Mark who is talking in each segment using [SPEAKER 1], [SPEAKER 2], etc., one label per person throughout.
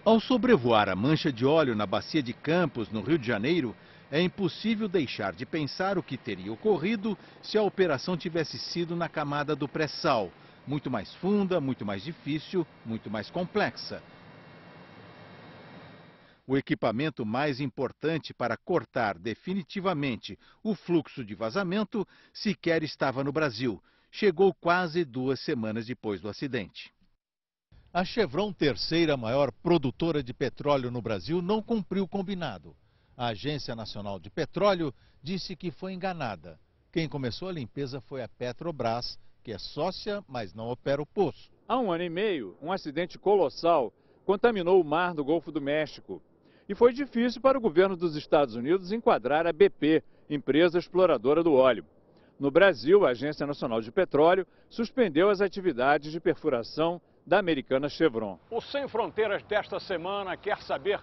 [SPEAKER 1] Ao sobrevoar a mancha de óleo na bacia de Campos, no Rio de Janeiro, é impossível deixar de pensar o que teria ocorrido se a operação tivesse sido na camada do pré-sal, muito mais funda, muito mais difícil, muito mais complexa. O equipamento mais importante para cortar definitivamente o fluxo de vazamento sequer estava no Brasil. Chegou quase 2 semanas depois do acidente. A Chevron, terceira maior produtora de petróleo no Brasil, não cumpriu o combinado. A Agência Nacional de Petróleo disse que foi enganada. Quem começou a limpeza foi a Petrobras, que é sócia, mas não opera o poço.
[SPEAKER 2] Há 1 ano e meio, um acidente colossal contaminou o mar do Golfo do México. E foi difícil para o governo dos Estados Unidos enquadrar a BP, empresa exploradora do óleo. No Brasil, a Agência Nacional de Petróleo suspendeu as atividades de perfuração da americana Chevron.
[SPEAKER 3] O Sem Fronteiras desta semana quer saber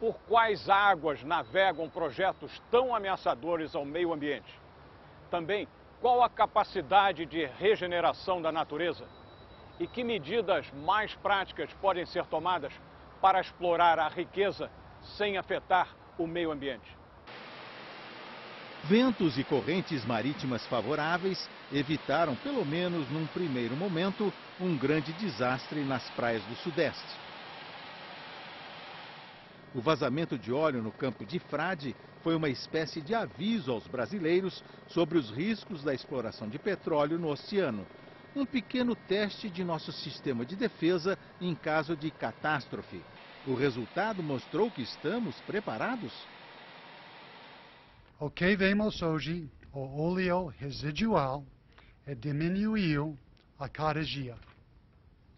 [SPEAKER 3] por quais águas navegam projetos tão ameaçadores ao meio ambiente. Também, qual a capacidade de regeneração da natureza? E que medidas mais práticas podem ser tomadas para explorar a riqueza sem afetar o meio ambiente?
[SPEAKER 1] Ventos e correntes marítimas favoráveis evitaram, pelo menos num primeiro momento, um grande desastre nas praias do Sudeste. O vazamento de óleo no campo de Frade foi uma espécie de aviso aos brasileiros sobre os riscos da exploração de petróleo no oceano. Um pequeno teste de nosso sistema de defesa em caso de catástrofe. O resultado mostrou que estamos preparados.
[SPEAKER 4] O que vemos hoje, o óleo residual, diminuiu a cada dia.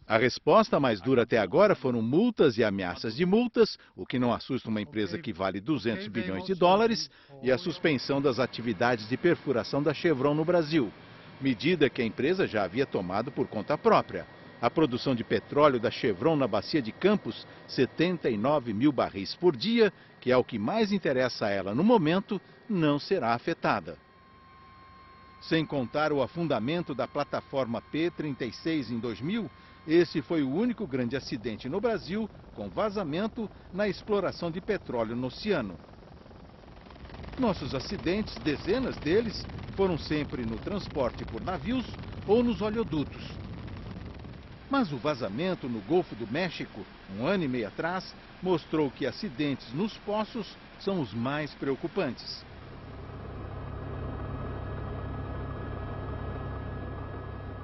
[SPEAKER 1] A resposta mais dura até agora foram multas e ameaças de multas, o que não assusta uma empresa que vale 200 bilhões de dólares, e a suspensão das atividades de perfuração da Chevron no Brasil, medida que a empresa já havia tomado por conta própria. A produção de petróleo da Chevron na bacia de Campos, 79 mil barris por dia, que é o que mais interessa a ela no momento, não será afetada. Sem contar o afundamento da plataforma P-36 em 2000, esse foi o único grande acidente no Brasil com vazamento na exploração de petróleo no oceano. Nossos acidentes, dezenas deles, foram sempre no transporte por navios ou nos oleodutos. Mas o vazamento no Golfo do México, 1 ano e meio atrás, mostrou que acidentes nos poços são os mais preocupantes.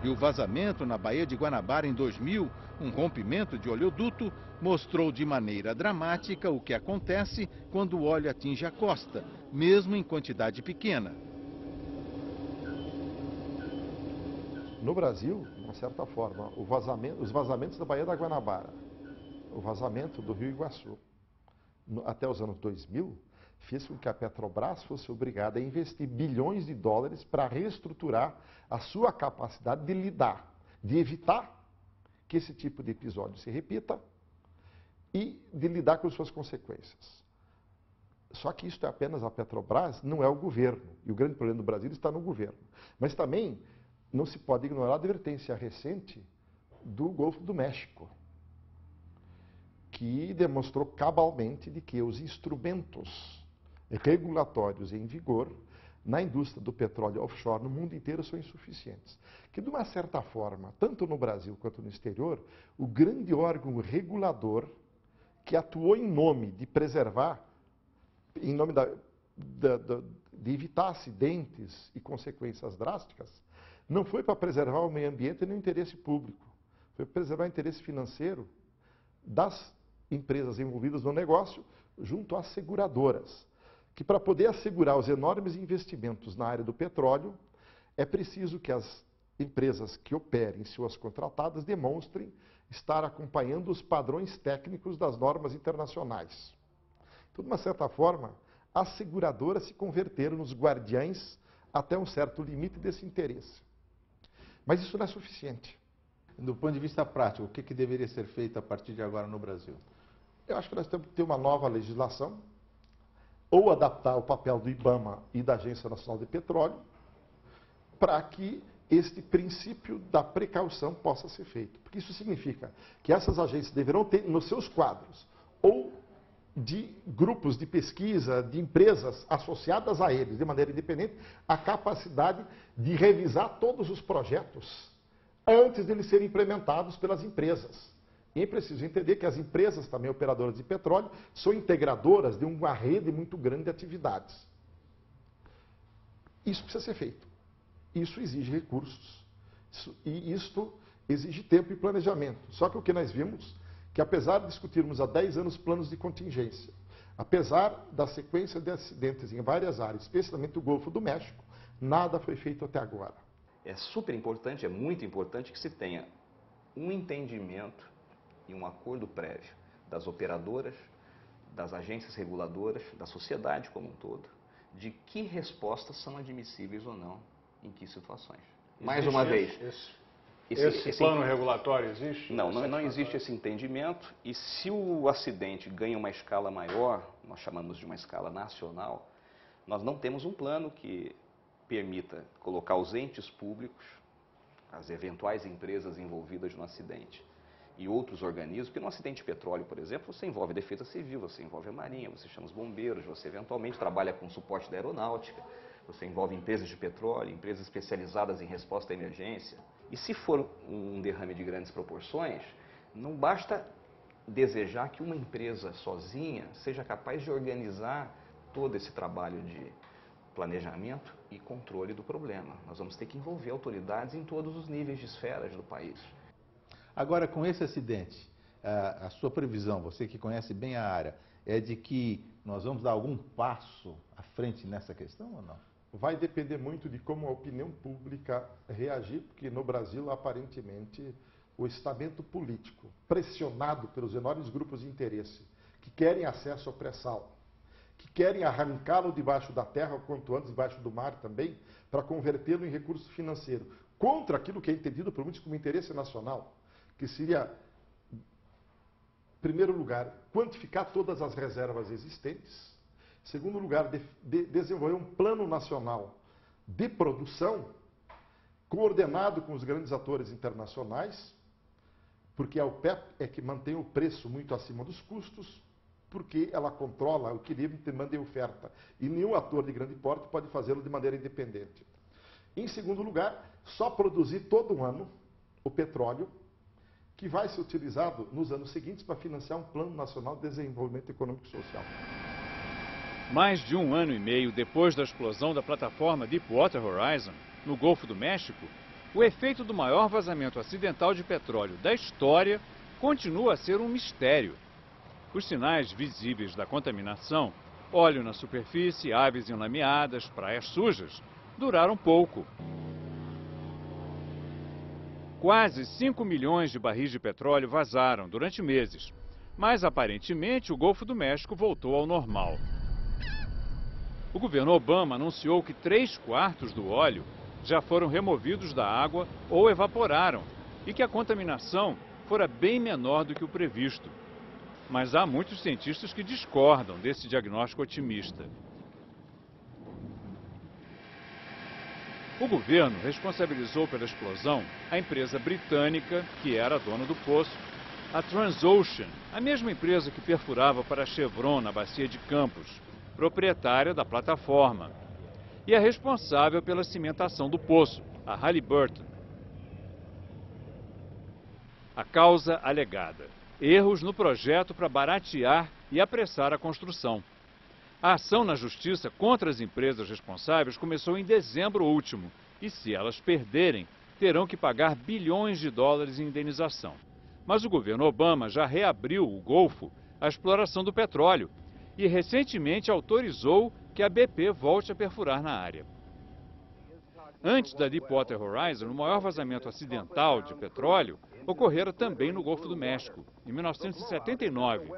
[SPEAKER 1] E o vazamento na Baía de Guanabara em 2000, um rompimento de oleoduto, mostrou de maneira dramática o que acontece quando o óleo atinge a costa, mesmo em quantidade pequena.
[SPEAKER 5] No Brasil, de uma certa forma, os vazamentos da Baía da Guanabara, o vazamento do Rio Iguaçu, até os anos 2000, fez com que a Petrobras fosse obrigada a investir bilhões de dólares para reestruturar a sua capacidade de lidar, de evitar que esse tipo de episódio se repita e de lidar com suas consequências. Só que isso é apenas a Petrobras, não é o governo. E o grande problema do Brasil está no governo. Mas também não se pode ignorar a advertência recente do Golfo do México, que demonstrou cabalmente de que os instrumentos regulatórios em vigor na indústria do petróleo offshore no mundo inteiro são insuficientes. Que, de uma certa forma, tanto no Brasil quanto no exterior, o grande órgão regulador que atuou em nome de preservar, em nome de evitar acidentes e consequências drásticas, não foi para preservar o meio ambiente nem o interesse público, foi para preservar o interesse financeiro das empresas envolvidas no negócio junto às seguradoras, que para poder assegurar os enormes investimentos na área do petróleo, é preciso que as empresas que operem suas contratadas demonstrem estar acompanhando os padrões técnicos das normas internacionais. Então, de uma certa forma, as seguradoras se converteram nos guardiães até um certo limite desse interesse. Mas isso não é suficiente.
[SPEAKER 1] Do ponto de vista prático, o que deveria ser feito a partir de agora no Brasil?
[SPEAKER 5] Eu acho que nós temos que ter uma nova legislação, ou adaptar o papel do IBAMA e da Agência Nacional de Petróleo, para que este princípio da precaução possa ser feito. Porque isso significa que essas agências deverão ter nos seus quadros ou de grupos de pesquisa, de empresas associadas a eles, de maneira independente, a capacidade de revisar todos os projetos antes de eles serem implementados pelas empresas. E é preciso entender que as empresas, também operadoras de petróleo, são integradoras de uma rede muito grande de atividades. Isso precisa ser feito. Isso exige recursos. E isto exige tempo e planejamento. Só que o que nós vimos, que apesar de discutirmos há 10 anos planos de contingência, apesar da sequência de acidentes em várias áreas, especialmente o Golfo do México, nada foi feito até agora.
[SPEAKER 6] É super importante, é muito importante que se tenha um entendimento e um acordo prévio das operadoras, das agências reguladoras, da sociedade como um todo, de que respostas são admissíveis ou não, em que situações. Mais uma vez...
[SPEAKER 3] Esse plano regulatório existe?
[SPEAKER 6] Não existe esse entendimento, e se o acidente ganha uma escala maior, nós chamamos de uma escala nacional, nós não temos um plano que permita colocar os entes públicos, as eventuais empresas envolvidas no acidente e outros organismos, porque no acidente de petróleo, por exemplo, você envolve a defesa civil, você envolve a marinha, você chama os bombeiros, você eventualmente trabalha com suporte da aeronáutica, você envolve empresas de petróleo, empresas especializadas em resposta à emergência. E se for um derrame de grandes proporções, não basta desejar que uma empresa sozinha seja capaz de organizar todo esse trabalho de planejamento e controle do problema. Nós vamos ter que envolver autoridades em todos os níveis de esferas do país.
[SPEAKER 1] Agora, com esse acidente, a sua previsão, você que conhece bem a área, é de que nós vamos dar algum passo à frente nessa questão ou não?
[SPEAKER 5] Vai depender muito de como a opinião pública reagir, porque no Brasil, aparentemente, o estamento político, pressionado pelos enormes grupos de interesse, que querem acesso ao pré-sal, que querem arrancá-lo debaixo da terra, o quanto antes debaixo do mar também, para convertê-lo em recurso financeiro, contra aquilo que é entendido por muitos como interesse nacional, que seria, em primeiro lugar, quantificar todas as reservas existentes. Em segundo lugar, desenvolver um plano nacional de produção coordenado com os grandes atores internacionais, porque a OPEP é que mantém o preço muito acima dos custos, porque ela controla o equilíbrio entre demanda e oferta. E nenhum ator de grande porte pode fazê-lo de maneira independente. Em segundo lugar, só produzir todo ano o petróleo que vai ser utilizado nos anos seguintes para financiar um Plano Nacional de Desenvolvimento Econômico e Social.
[SPEAKER 2] Mais de 1 ano e meio depois da explosão da plataforma Deepwater Horizon, no Golfo do México, o efeito do maior vazamento acidental de petróleo da história continua a ser um mistério. Os sinais visíveis da contaminação, óleo na superfície, aves enlameadas, praias sujas, duraram pouco. Quase 5 milhões de barris de petróleo vazaram durante meses, mas aparentemente o Golfo do México voltou ao normal. O governo Obama anunciou que 3/4 do óleo já foram removidos da água ou evaporaram e que a contaminação fora bem menor do que o previsto. Mas há muitos cientistas que discordam desse diagnóstico otimista. O governo responsabilizou pela explosão a empresa britânica que era dona do poço, a Transocean, a mesma empresa que perfurava para a Chevron na bacia de Campos, proprietária da plataforma, e a responsável pela cimentação do poço, a Halliburton. A causa alegada: erros no projeto para baratear e apressar a construção. A ação na justiça contra as empresas responsáveis começou em dezembro último e, se elas perderem, terão que pagar bilhões de dólares em indenização. Mas o governo Obama já reabriu o Golfo à exploração do petróleo e recentemente autorizou que a BP volte a perfurar na área. Antes da Deepwater Horizon, o maior vazamento acidental de petróleo ocorrera também no Golfo do México, em 1979,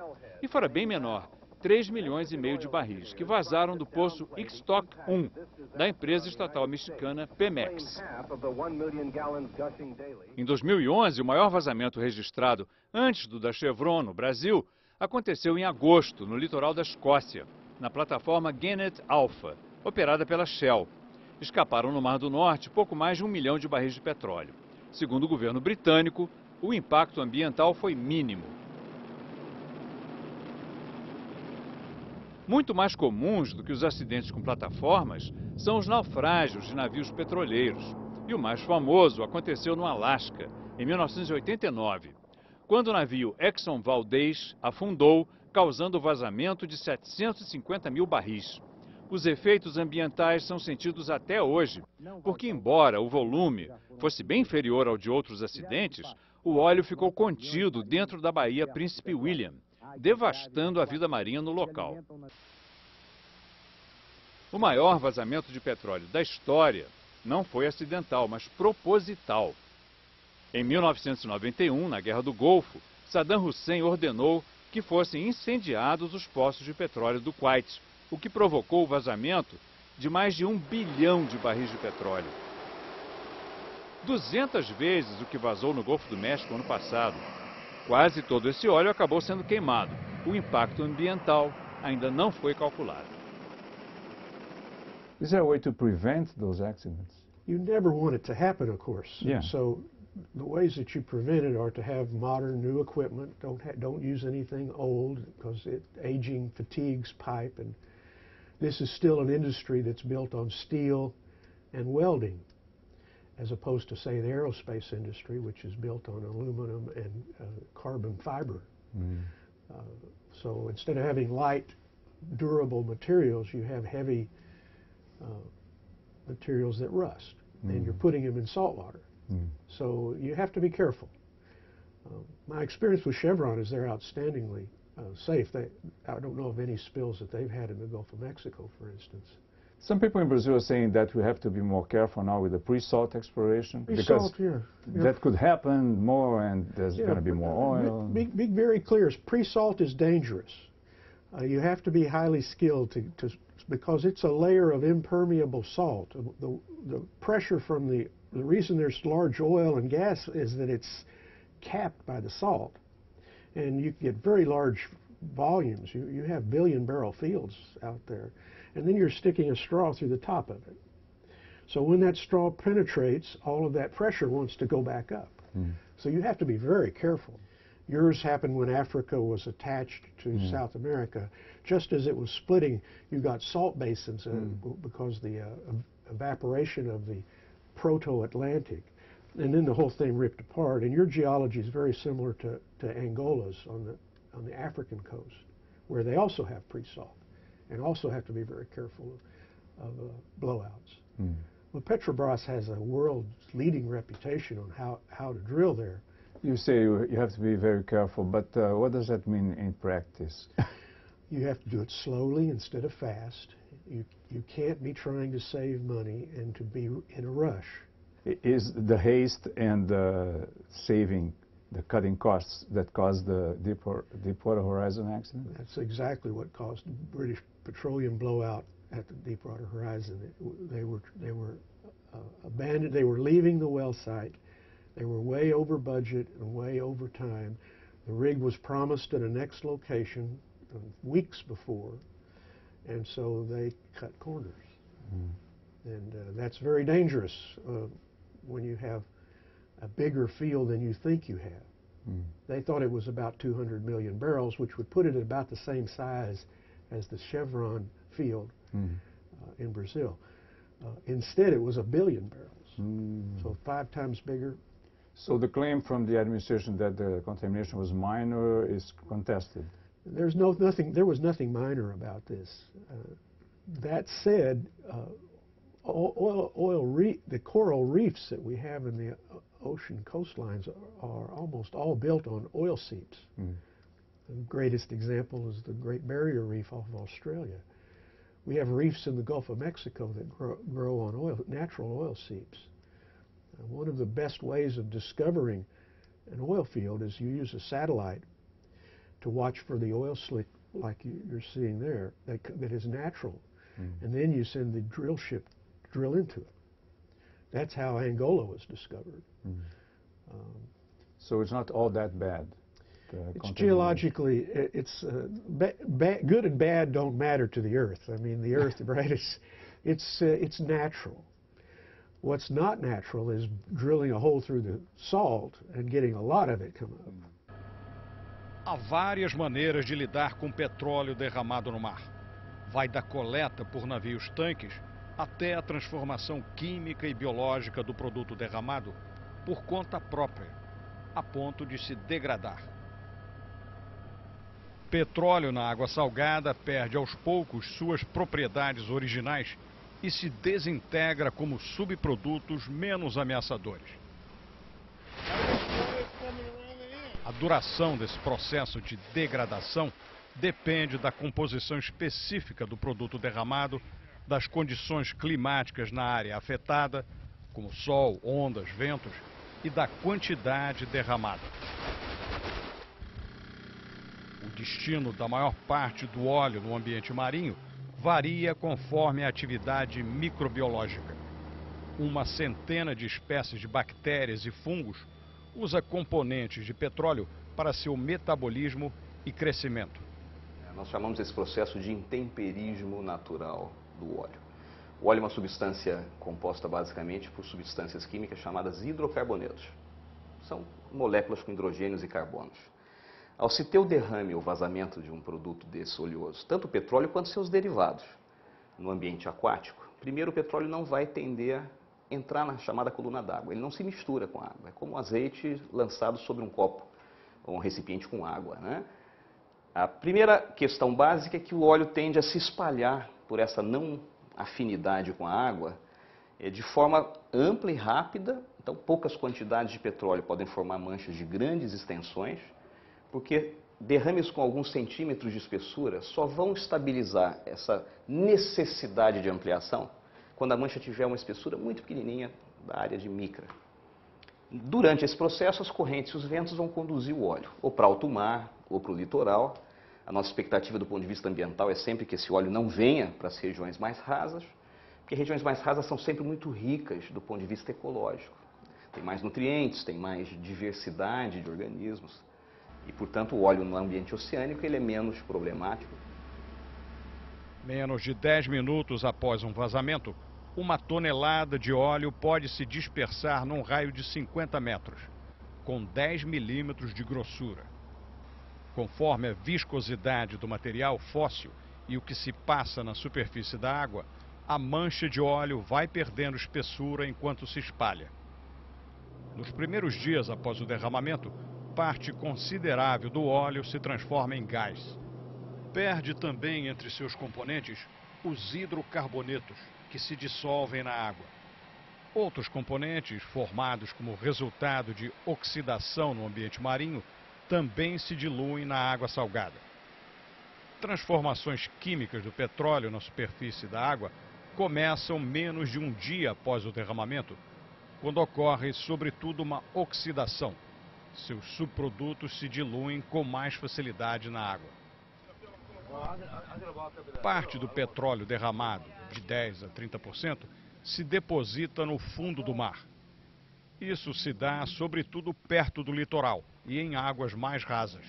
[SPEAKER 2] e fora bem menor, 3,5 milhões de barris, que vazaram do poço Ixtoc 1, da empresa estatal mexicana Pemex. Em 2011, o maior vazamento registrado antes do da Chevron no Brasil aconteceu em agosto, no litoral da Escócia, na plataforma Gannet Alpha, operada pela Shell. Escaparam no Mar do Norte pouco mais de 1 milhão de barris de petróleo. Segundo o governo britânico, o impacto ambiental foi mínimo. Muito mais comuns do que os acidentes com plataformas são os naufrágios de navios petroleiros. E o mais famoso aconteceu no Alasca, em 1989, quando o navio Exxon Valdez afundou, causando o vazamento de 750 mil barris. Os efeitos ambientais são sentidos até hoje, porque embora o volume fosse bem inferior ao de outros acidentes, o óleo ficou contido dentro da Baía Príncipe William, devastando a vida marinha no local. O maior vazamento de petróleo da história não foi acidental, mas proposital. Em 1991, na Guerra do Golfo, Saddam Hussein ordenou que fossem incendiados os poços de petróleo do Kuwait, o que provocou o vazamento de mais de 1 bilhão de barris de petróleo. 200 vezes o que vazou no Golfo do México ano passado. Quase todo esse óleo acabou sendo queimado. O impacto ambiental ainda não foi calculado.
[SPEAKER 7] Is there a way to prevent those accidents?
[SPEAKER 8] You never want it to happen, of course.
[SPEAKER 7] Yeah.
[SPEAKER 8] So the ways that you prevent it are to have modern, new equipment. Don't use anything old because aging fatigues pipe. And this is still an industry that's built on steel and welding, as opposed to, say, the aerospace industry, which is built on aluminum and carbon fiber. So instead of having light, durable materials, you have heavy materials that rust, and you're putting them in salt water. So you have to be careful. My experience with Chevron is they're outstandingly safe. I don't know of any spills that they've had in the Gulf of Mexico, for instance.
[SPEAKER 7] Some people in Brazil are saying that we have to be more careful now with the pre-salt exploration.
[SPEAKER 8] Pre-salt, yeah.
[SPEAKER 7] That could happen more and there's going to be more oil.
[SPEAKER 8] Be very clear, pre-salt is dangerous. You have to be highly skilled because it's a layer of impermeable salt. The pressure from the reason there's large oil and gas is that it's capped by the salt. And you get very large volumes. You have billion-barrel fields out there. And then you're sticking a straw through the top of it. So when that straw penetrates, all of that pressure wants to go back up. So you have to be very careful. Yours happened when Africa was attached to South America. Just as it was splitting, you got salt basins because the evaporation of the proto-Atlantic. And then the whole thing ripped apart. And your geology is very similar to Angola's on the African coast, where they also have pre-salt and also have to be very careful of blowouts. Well, Petrobras has a world-leading reputation on how to drill there.
[SPEAKER 7] You say you have to be very careful, but what does that mean in practice?
[SPEAKER 8] You have to do it slowly instead of fast. You can't be trying to save money and to be in a rush.
[SPEAKER 7] Is the haste and saving, the cutting costs that caused the Deepwater Horizon accident?
[SPEAKER 8] That's exactly what caused the British Petroleum blowout at the Deepwater Horizon. They were abandoned. They were leaving the well site. They were way over budget and way over time. The rig was promised at a next location weeks before, and so they cut corners. And that's very dangerous when you have a bigger field than you think you have. They thought it was about 200 million barrels, which would put it at about the same size as the Chevron field in Brazil. Instead, it was 1 billion barrels, so 5 times bigger.
[SPEAKER 7] So the claim from the administration that the contamination was minor is contested?
[SPEAKER 8] There was nothing minor about this. That said, the coral reefs that we have in the ocean coastlines are almost all built on oil seeps. The greatest example is the Great Barrier Reef off of Australia. We have reefs in the Gulf of Mexico that grow on natural oil seeps. One of the best ways of discovering an oil field is you use a satellite to watch for the oil slick like you're seeing there that is natural. And then you send the drill ship to drill into it. That's how Angola was discovered.
[SPEAKER 7] So it's not all that bad?
[SPEAKER 8] It's geologically, good and bad don't matter to the Earth. I mean, the Earth, right, it's natural. What's not natural is drilling a hole through the salt and getting a lot of it come up.
[SPEAKER 3] Há várias maneiras de lidar com petróleo derramado no mar.
[SPEAKER 9] Vai da coleta por navios-tanques até a transformação química e biológica do produto derramado por conta própria, a ponto de se degradar. Petróleo na água salgada perde aos poucos suas propriedades originais e se desintegra como subprodutos menos ameaçadores. A duração desse processo de degradação depende da composição específica do produto derramado, das condições climáticas na área afetada, como sol, ondas, ventos, e da quantidade derramada. O destino da maior parte do óleo no ambiente marinho varia conforme a atividade microbiológica. Uma centena de espécies de bactérias e fungos usa componentes de petróleo para seu metabolismo e crescimento.
[SPEAKER 6] Nós chamamos esse processo de intemperismo natural do óleo. O óleo é uma substância composta basicamente por substâncias químicas chamadas hidrocarbonetos. São moléculas com hidrogênios e carbonos. Ao se ter o derrame ou vazamento de um produto desse oleoso, tanto o petróleo quanto seus derivados, no ambiente aquático, primeiro o petróleo não vai tender a entrar na chamada coluna d'água. Ele não se mistura com a água. É como um azeite lançado sobre um copo ou um recipiente com água, né? A primeira questão básica é que o óleo tende a se espalhar por essa não afinidade com a água de forma ampla e rápida. Então, poucas quantidades de petróleo podem formar manchas de grandes extensões, porque derrames com alguns centímetros de espessura só vão estabilizar essa necessidade de ampliação quando a mancha tiver uma espessura muito pequenininha da área de micra. Durante esse processo, as correntes e os ventos vão conduzir o óleo ou para alto mar ou para o litoral. A nossa expectativa do ponto de vista ambiental é sempre que esse óleo não venha para as regiões mais rasas, porque regiões mais rasas são sempre muito ricas do ponto de vista ecológico. Tem mais nutrientes, tem mais diversidade de organismos e, portanto, o óleo no ambiente oceânico ele é menos problemático.
[SPEAKER 9] Menos de 10 minutos após um vazamento, uma tonelada de óleo pode se dispersar num raio de 50 metros, com 10 milímetros de grossura. Conforme a viscosidade do material fóssil e o que se passa na superfície da água, a mancha de óleo vai perdendo espessura enquanto se espalha. Nos primeiros dias após o derramamento, parte considerável do óleo se transforma em gás. Perde também entre seus componentes os hidrocarbonetos, que se dissolvem na água. Outros componentes, formados como resultado de oxidação no ambiente marinho, também se diluem na água salgada. Transformações químicas do petróleo na superfície da água começam menos de um dia após o derramamento, quando ocorre, sobretudo, uma oxidação. Seus subprodutos se diluem com mais facilidade na água. Parte do petróleo derramado, de 10% a 30%, se deposita no fundo do mar. Isso se dá, sobretudo, perto do litoral e em águas mais rasas.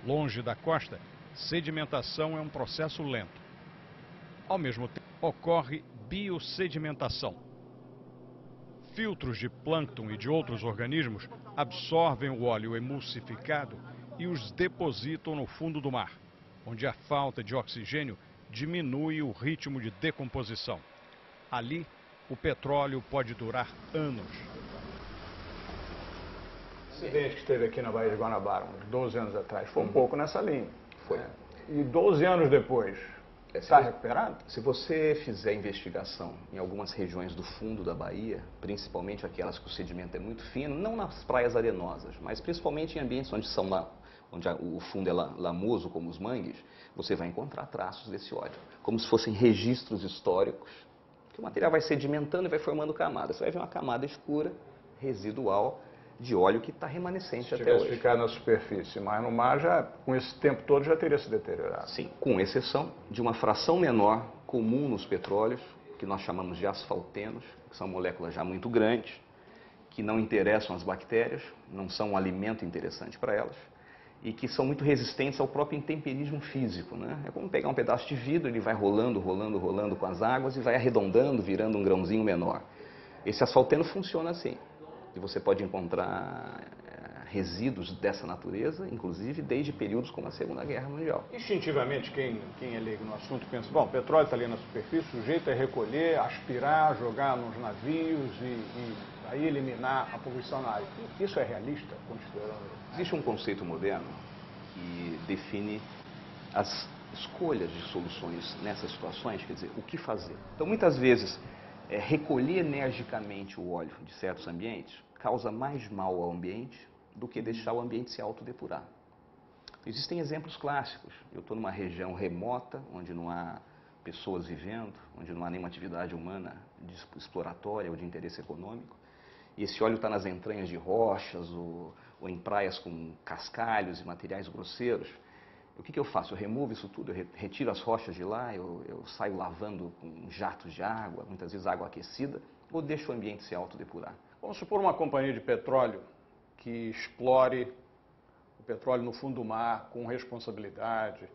[SPEAKER 9] Longe da costa, sedimentação é um processo lento. Ao mesmo tempo, ocorre biossedimentação. Filtros de plâncton e de outros organismos absorvem o óleo emulsificado e os depositam no fundo do mar, onde a falta de oxigênio diminui o ritmo de decomposição. Ali, o petróleo pode durar anos.
[SPEAKER 10] O acidente que teve aqui na Baía de Guanabara, uns 12 anos atrás, foi um pouco nessa linha.
[SPEAKER 6] Foi.
[SPEAKER 10] E 12 anos depois, está recuperado?
[SPEAKER 6] Se você fizer investigação em algumas regiões do fundo da Bahia, principalmente aquelas que o sedimento é muito fino, não nas praias arenosas, mas principalmente em ambientes onde o fundo é lamoso, como os mangues, você vai encontrar traços desse óleo, como se fossem registros históricos, que o material vai sedimentando e vai formando camadas. Você vai ver uma camada escura, residual, de óleo que está remanescente até hoje.
[SPEAKER 10] Se ficar na superfície, mas no mar, já, com esse tempo todo, já teria se deteriorado.
[SPEAKER 6] Sim, com exceção de uma fração menor comum nos petróleos, que nós chamamos de asfaltenos, que são moléculas já muito grandes, que não interessam às bactérias, não são um alimento interessante para elas, e que são muito resistentes ao próprio intemperismo físico, né? É como pegar um pedaço de vidro, ele vai rolando, rolando, rolando com as águas e vai arredondando, virando um grãozinho menor. Esse asfalteno funciona assim. E você pode encontrar resíduos dessa natureza, inclusive desde períodos como a Segunda Guerra Mundial.
[SPEAKER 10] Instintivamente, quem é leigo no assunto pensa, bom, o petróleo está ali na superfície, o jeito é recolher, aspirar, jogar nos navios e aí eliminar a poluição na área. Isso é realista, considerando?
[SPEAKER 6] Existe um conceito moderno que define as escolhas de soluções nessas situações, quer dizer, o que fazer. Então, muitas vezes, recolher energicamente o óleo de certos ambientes causa mais mal ao ambiente do que deixar o ambiente se autodepurar. Existem exemplos clássicos. Eu estou numa região remota, onde não há pessoas vivendo, onde não há nenhuma atividade humana exploratória ou de interesse econômico, e esse óleo está nas entranhas de rochas ou em praias com cascalhos e materiais grosseiros. O que eu faço? Eu removo isso tudo, eu retiro as rochas de lá, eu saio lavando com jatos de água, muitas vezes água aquecida, ou deixo o ambiente se autodepurar.
[SPEAKER 10] Vamos supor uma companhia de petróleo que explore o petróleo no fundo do mar com responsabilidade,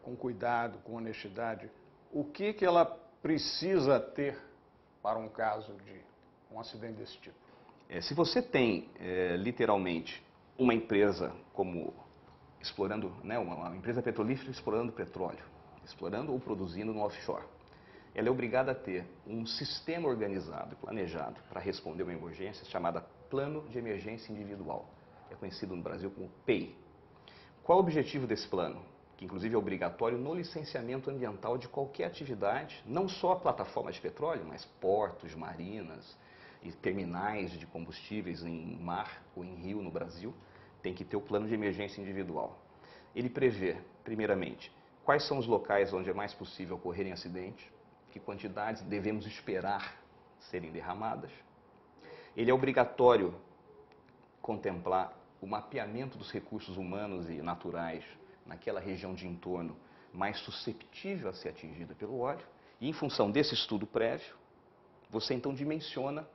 [SPEAKER 10] com cuidado, com honestidade. O que ela precisa ter para um caso de um acidente desse tipo?
[SPEAKER 6] Se você tem, literalmente, uma empresa como explorando, né, uma empresa petrolífera explorando petróleo, explorando ou produzindo no offshore, ela é obrigada a ter um sistema organizado e planejado para responder uma emergência chamada Plano de Emergência Individual. É conhecido no Brasil como PEI. Qual o objetivo desse plano? Que inclusive é obrigatório no licenciamento ambiental de qualquer atividade, não só a plataforma de petróleo, mas portos, marinas e terminais de combustíveis em mar ou em rio no Brasil, tem que ter o plano de emergência individual. Ele prevê, primeiramente, quais são os locais onde é mais possível ocorrerem acidentes, que quantidades devemos esperar serem derramadas. Ele é obrigatório contemplar o mapeamento dos recursos humanos e naturais naquela região de entorno mais susceptível a ser atingida pelo óleo. E em função desse estudo prévio, você então dimensiona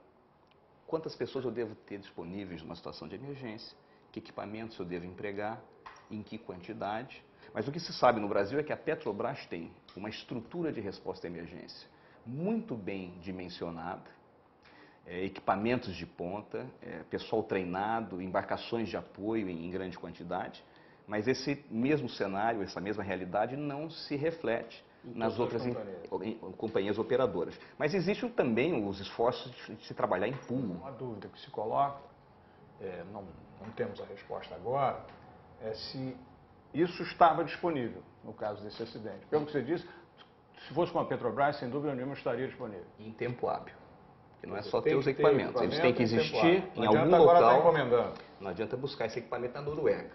[SPEAKER 6] quantas pessoas eu devo ter disponíveis numa situação de emergência, que equipamentos eu devo empregar, em que quantidade. Mas o que se sabe no Brasil é que a Petrobras tem uma estrutura de resposta à emergência muito bem dimensionada, equipamentos de ponta, pessoal treinado, embarcações de apoio em grande quantidade, mas esse mesmo cenário, essa mesma realidade não se reflete nas outras companhias operadoras. Mas existem também os esforços de se trabalhar em pool.
[SPEAKER 10] Uma dúvida que se coloca, não temos a resposta agora, é se isso estava disponível no caso desse acidente. Pelo que você disse, se fosse com a Petrobras, sem dúvida nenhuma estaria disponível.
[SPEAKER 6] Em tempo hábil. Porque não é só ter os equipamentos, eles têm que existir em algum
[SPEAKER 10] local.
[SPEAKER 6] Não adianta buscar esse equipamento na Noruega.